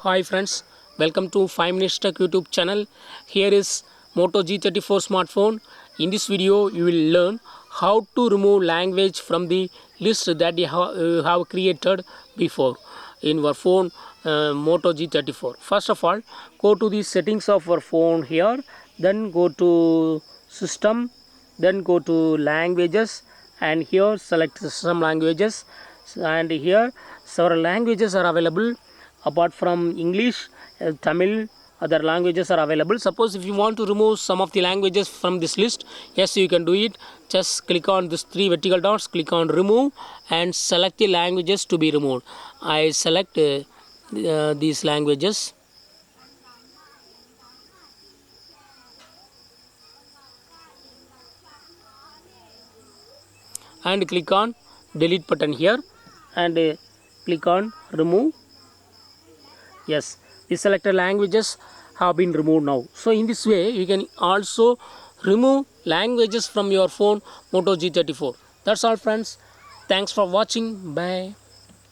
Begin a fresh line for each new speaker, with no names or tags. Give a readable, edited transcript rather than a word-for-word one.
Hi friends, welcome to 5 Minutes Tech YouTube channel. Here is Moto G34 smartphone. In this video, you will learn how to remove language from the list that you have created before in your phone Moto G34. First of all, go to the settings of your phone here, then go to system, then go to languages, and here select some languages, and here several languages are available. Apart from English, Tamil, other languages are available. Suppose if you want to remove some of the languages from this list, yes, you can do it. Just click on this three vertical dots, click on remove, and select the languages to be removed. I select these languages, and click on delete button here, and click on remove. Yes, the selected languages have been removed now. So in this way you can also remove languages from your phone Moto G34. That's all friends. Thanks for watching. Bye.